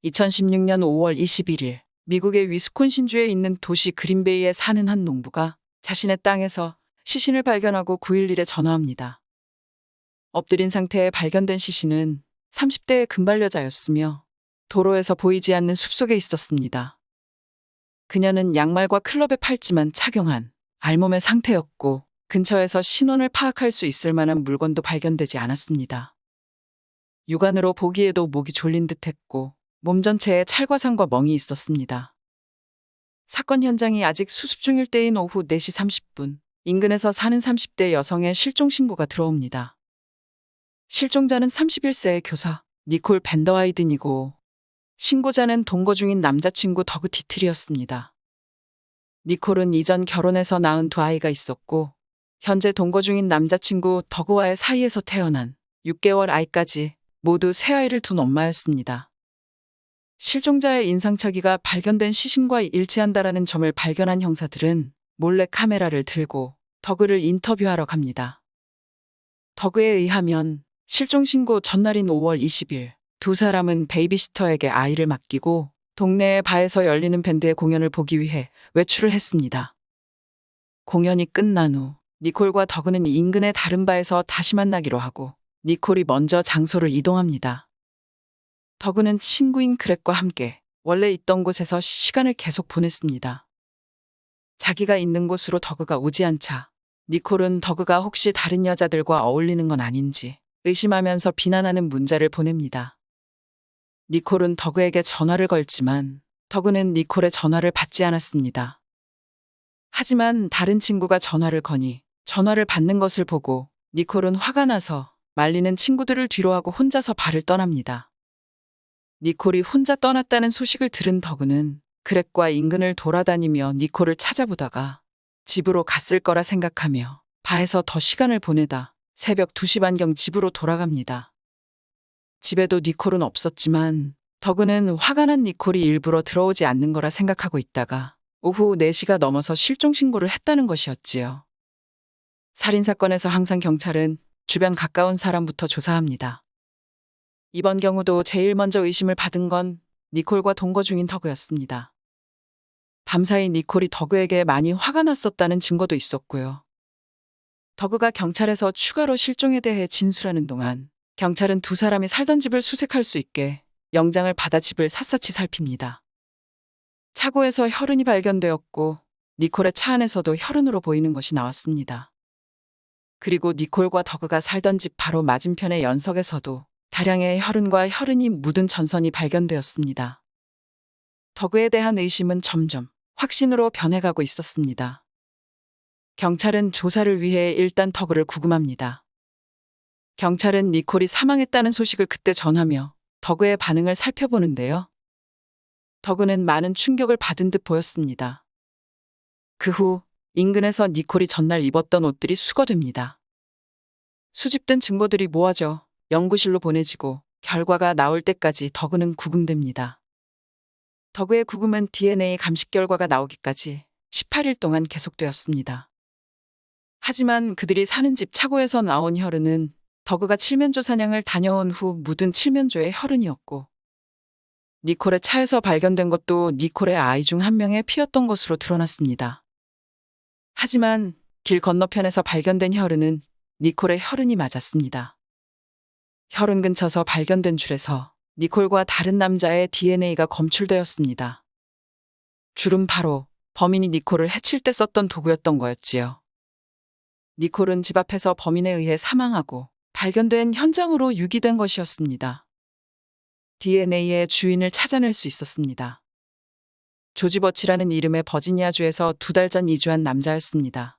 2016년 5월 21일, 미국의 위스콘신주에 있는 도시 그린베이에 사는 한 농부가 자신의 땅에서 시신을 발견하고 911에 전화합니다. 엎드린 상태에 발견된 시신은 30대의 금발여자였으며 도로에서 보이지 않는 숲속에 있었습니다. 그녀는 양말과 클럽의 팔찌만 착용한 알몸의 상태였고 근처에서 신원을 파악할 수 있을 만한 물건도 발견되지 않았습니다. 육안으로 보기에도 목이 졸린 듯했고 몸 전체에 찰과상과 멍이 있었습니다. 사건 현장이 아직 수습 중일 때인 오후 4시 30분, 인근에서 사는 30대 여성의 실종 신고가 들어옵니다. 실종자는 31세의 교사 니콜 밴더하이든이고 신고자는 동거 중인 남자친구 더그 디틀이었습니다. 니콜은 이전 결혼해서 낳은 2아이가 있었고 현재 동거 중인 남자친구 더그와의 사이에서 태어난 6개월 아이까지 모두 3아이를 둔 엄마였습니다. 실종자의 인상착의가 발견된 시신과 일치한다라는 점을 발견한 형사들은 몰래 카메라를 들고 더그를 인터뷰하러 갑니다. 더그에 의하면 실종 신고 전날인 5월 20일, 2사람은 베이비시터에게 아이를 맡기고 동네의 바에서 열리는 밴드의 공연을 보기 위해 외출을 했습니다. 공연이 끝난 후 니콜과 더그는 인근의 다른 바에서 다시 만나기로 하고 니콜이 먼저 장소를 이동합니다. 더그는 친구인 그렉과 함께 원래 있던 곳에서 시간을 계속 보냈습니다. 자기가 있는 곳으로 더그가 오지 않자 니콜은 더그가 혹시 다른 여자들과 어울리는 건 아닌지 의심하면서 비난하는 문자를 보냅니다. 니콜은 더그에게 전화를 걸지만 더그는 니콜의 전화를 받지 않았습니다. 하지만 다른 친구가 전화를 거니 전화를 받는 것을 보고 니콜은 화가 나서 말리는 친구들을 뒤로하고 혼자서 발을 떠납니다. 니콜이 혼자 떠났다는 소식을 들은 더그는 그렉과 인근을 돌아다니며 니콜을 찾아보다가 집으로 갔을 거라 생각하며 바에서 더 시간을 보내다 새벽 2시 반경 집으로 돌아갑니다. 집에도 니콜은 없었지만 더그는 화가 난 니콜이 일부러 들어오지 않는 거라 생각하고 있다가 오후 4시가 넘어서 실종 신고를 했다는 것이었지요. 살인사건에서 항상 경찰은 주변 가까운 사람부터 조사합니다. 이번 경우도 제일 먼저 의심을 받은 건 니콜과 동거 중인 더그였습니다. 밤사이 니콜이 더그에게 많이 화가 났었다는 증거도 있었고요. 더그가 경찰에서 추가로 실종에 대해 진술하는 동안 경찰은 2사람이 살던 집을 수색할 수 있게 영장을 받아 집을 샅샅이 살핍니다. 차고에서 혈흔이 발견되었고 니콜의 차 안에서도 혈흔으로 보이는 것이 나왔습니다. 그리고 니콜과 더그가 살던 집 바로 맞은편의 연석에서도 다량의 혈흔과 혈흔이 묻은 전선이 발견되었습니다. 더그에 대한 의심은 점점 확신으로 변해가고 있었습니다. 경찰은 조사를 위해 일단 더그를 구금합니다. 경찰은 니콜이 사망했다는 소식을 그때 전하며 더그의 반응을 살펴보는데요. 더그는 많은 충격을 받은 듯 보였습니다. 그 후 인근에서 니콜이 전날 입었던 옷들이 수거됩니다. 수집된 증거들이 모아져 연구실로 보내지고 결과가 나올 때까지 더그는 구금됩니다. 더그의 구금은 DNA 감식 결과가 나오기까지 18일 동안 계속되었습니다. 하지만 그들이 사는 집 차고에서 나온 혈흔은 더그가 칠면조 사냥을 다녀온 후 묻은 칠면조의 혈흔이었고 니콜의 차에서 발견된 것도 니콜의 아이 중 한 명의 피였던 것으로 드러났습니다. 하지만 길 건너편에서 발견된 혈흔은 니콜의 혈흔이 맞았습니다. 혈흔 근처서 발견된 줄에서 니콜과 다른 남자의 DNA가 검출되었습니다. 줄은 바로 범인이 니콜을 해칠 때 썼던 도구였던 거였지요. 니콜은 집 앞에서 범인에 의해 사망하고 발견된 현장으로 유기된 것이었습니다. DNA의 주인을 찾아낼 수 있었습니다. 조지 버치라는 이름의 버지니아주에서 2달 전 이주한 남자였습니다.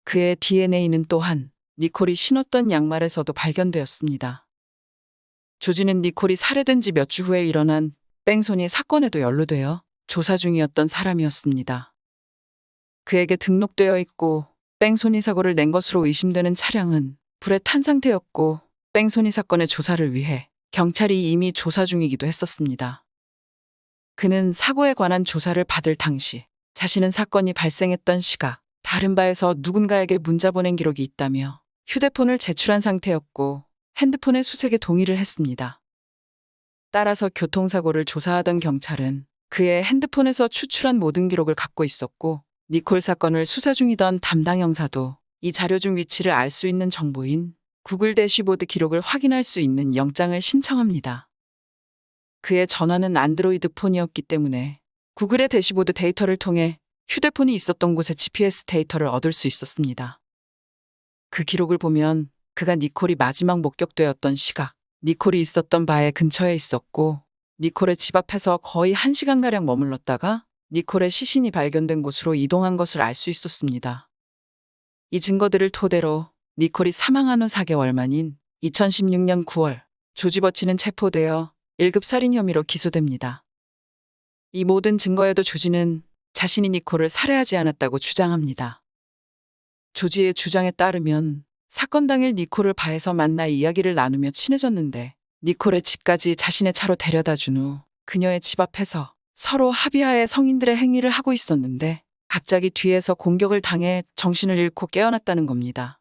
그의 DNA는 또한 니콜이 신었던 양말에서도 발견되었습니다. 조지는 니콜이 살해된 지 몇 주 후에 일어난 뺑소니 사건에도 연루되어 조사 중이었던 사람이었습니다. 그에게 등록되어 있고 뺑소니 사고를 낸 것으로 의심되는 차량은 불에 탄 상태였고 뺑소니 사건의 조사를 위해 경찰이 이미 조사 중이기도 했었습니다. 그는 사고에 관한 조사를 받을 당시 자신은 사건이 발생했던 시각, 다른 바에서 누군가에게 문자 보낸 기록이 있다며 휴대폰을 제출한 상태였고 핸드폰의 수색에 동의를 했습니다. 따라서 교통사고를 조사하던 경찰은 그의 핸드폰에서 추출한 모든 기록을 갖고 있었고, 니콜 사건을 수사 중이던 담당 형사도 이 자료 중 위치를 알 수 있는 정보인 구글 대시보드 기록을 확인할 수 있는 영장을 신청합니다. 그의 전화는 안드로이드 폰이었기 때문에 구글의 대시보드 데이터를 통해 휴대폰이 있었던 곳의 GPS 데이터를 얻을 수 있었습니다. 그 기록을 보면 그가 니콜이 마지막 목격되었던 시각, 니콜이 있었던 바의 근처에 있었고, 니콜의 집 앞에서 거의 1시간가량 머물렀다가 니콜의 시신이 발견된 곳으로 이동한 것을 알 수 있었습니다. 이 증거들을 토대로 니콜이 사망한 후 4개월 만인 2016년 9월, 조지 버치는 체포되어 1급 살인 혐의로 기소됩니다. 이 모든 증거에도 조지는 자신이 니콜을 살해하지 않았다고 주장합니다. 조지의 주장에 따르면 사건 당일 니콜을 바에서 만나 이야기를 나누며 친해졌는데, 니콜의 집까지 자신의 차로 데려다 준 후 그녀의 집 앞에서 서로 합의하에 성인들의 행위를 하고 있었는데, 갑자기 뒤에서 공격을 당해 정신을 잃고 깨어났다는 겁니다.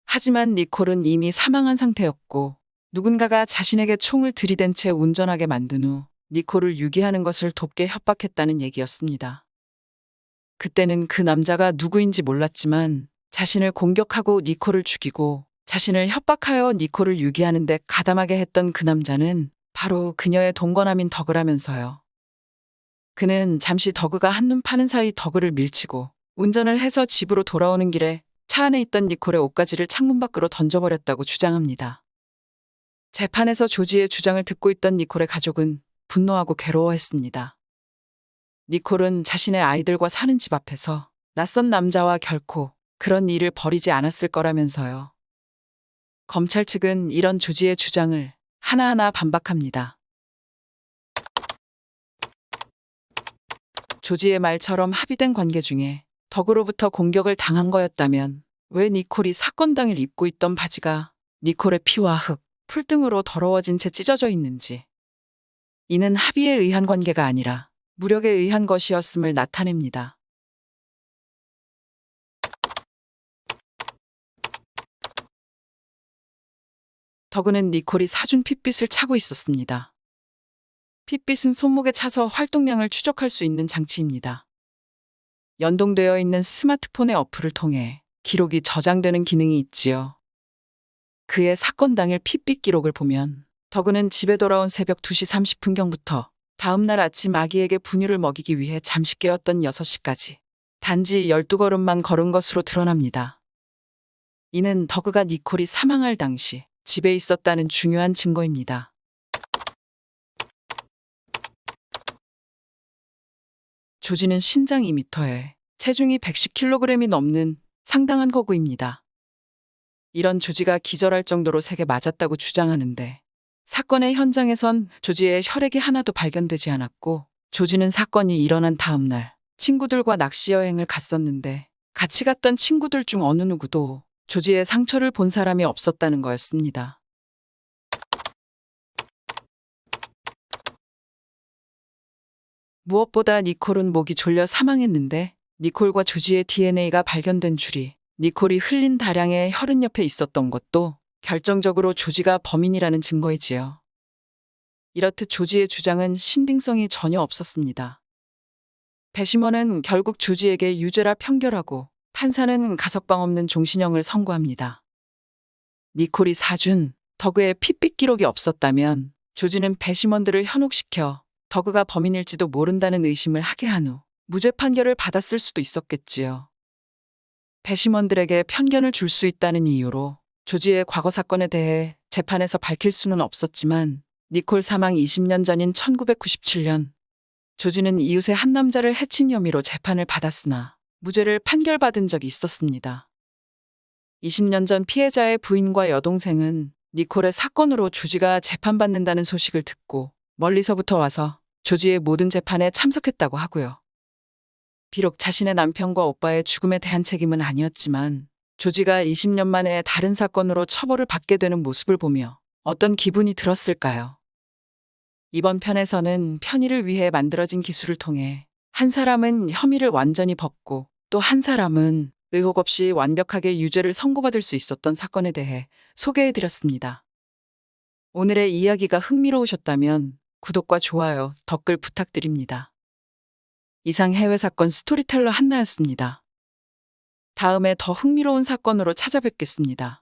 하지만 니콜은 이미 사망한 상태였고, 누군가가 자신에게 총을 들이댄 채 운전하게 만든 후 니콜을 유기하는 것을 돕게 협박했다는 얘기였습니다. 그때는 그 남자가 누구인지 몰랐지만 자신을 공격하고 니콜을 죽이고 자신을 협박하여 니콜을 유기하는 데 가담하게 했던 그 남자는 바로 그녀의 동거남인 더그라면서요. 그는 잠시 더그가 한눈 파는 사이 더그를 밀치고 운전을 해서 집으로 돌아오는 길에 차 안에 있던 니콜의 옷가지를 창문 밖으로 던져버렸다고 주장합니다. 재판에서 조지의 주장을 듣고 있던 니콜의 가족은 분노하고 괴로워했습니다. 니콜은 자신의 아이들과 사는 집 앞에서 낯선 남자와 결코 그런 일을 벌이지 않았을 거라면서요. 검찰 측은 이런 조지의 주장을 하나하나 반박합니다. 조지의 말처럼 합의된 관계 중에 덕으로부터 공격을 당한 거였다면 왜 니콜이 사건 당일 입고 있던 바지가 니콜의 피와 흙, 풀 등으로 더러워진 채 찢어져 있는지. 이는 합의에 의한 관계가 아니라 무력에 의한 것이었음을 나타냅니다. 덕은 니콜이 사준 핏빛을 차고 있었습니다. 핏빛은 손목에 차서 활동량을 추적할 수 있는 장치입니다. 연동되어 있는 스마트폰의 어플을 통해 기록이 저장되는 기능이 있지요. 그의 사건 당일 핏빛 기록을 보면 덕은 집에 돌아온 새벽 2시 30분경부터 다음날 아침 아기에게 분유를 먹이기 위해 잠시 깨었던 6시까지 단지 12걸음만 걸은 것으로 드러납니다. 이는 덕가 니콜이 사망할 당시 집에 있었다는 중요한 증거입니다. 조지는 신장 2m에 체중이 110kg이 넘는 상당한 거구입니다. 이런 조지가 기절할 정도로 세게 맞았다고 주장하는데, 사건의 현장에선 조지의 혈액이 하나도 발견되지 않았고, 조지는 사건이 일어난 다음 날 친구들과 낚시 여행을 갔었는데 같이 갔던 친구들 중 어느 누구도 조지의 상처를 본 사람이 없었다는 거였습니다. 무엇보다 니콜은 목이 졸려 사망했는데, 니콜과 조지의 DNA가 발견된 줄이 니콜이 흘린 다량의 혈흔 옆에 있었던 것도 결정적으로 조지가 범인이라는 증거이지요. 이렇듯 조지의 주장은 신빙성이 전혀 없었습니다. 배심원은 결국 조지에게 유죄라 편결하고 판사는 가석방 없는 종신형을 선고합니다. 니콜이 사준 덕의 핏빛 기록이 없었다면 조지는 배심원들을 현혹시켜 덕가 범인일지도 모른다는 의심을 하게 한 후 무죄 판결을 받았을 수도 있었겠지요. 배심원들에게 편견을 줄 수 있다는 이유로 조지의 과거 사건에 대해 재판에서 밝힐 수는 없었지만, 니콜 사망 20년 전인 1997년 조지는 이웃의 한 남자를 해친 혐의로 재판을 받았으나 무죄를 판결받은 적이 있었습니다. 20년 전 피해자의 부인과 여동생은 니콜의 사건으로 조지가 재판받는다는 소식을 듣고 멀리서부터 와서 조지의 모든 재판에 참석했다고 하고요. 비록 자신의 남편과 오빠의 죽음에 대한 책임은 아니었지만 조지가 20년 만에 다른 사건으로 처벌을 받게 되는 모습을 보며 어떤 기분이 들었을까요? 이번 편에서는 편의를 위해 만들어진 기술을 통해 한 사람은 혐의를 완전히 벗고 또 한 사람은 의혹 없이 완벽하게 유죄를 선고받을 수 있었던 사건에 대해 소개해드렸습니다. 오늘의 이야기가 흥미로우셨다면 구독과 좋아요, 댓글 부탁드립니다. 이상 해외 사건 스토리텔러 한나였습니다. 다음에 더 흥미로운 사건으로 찾아뵙겠습니다.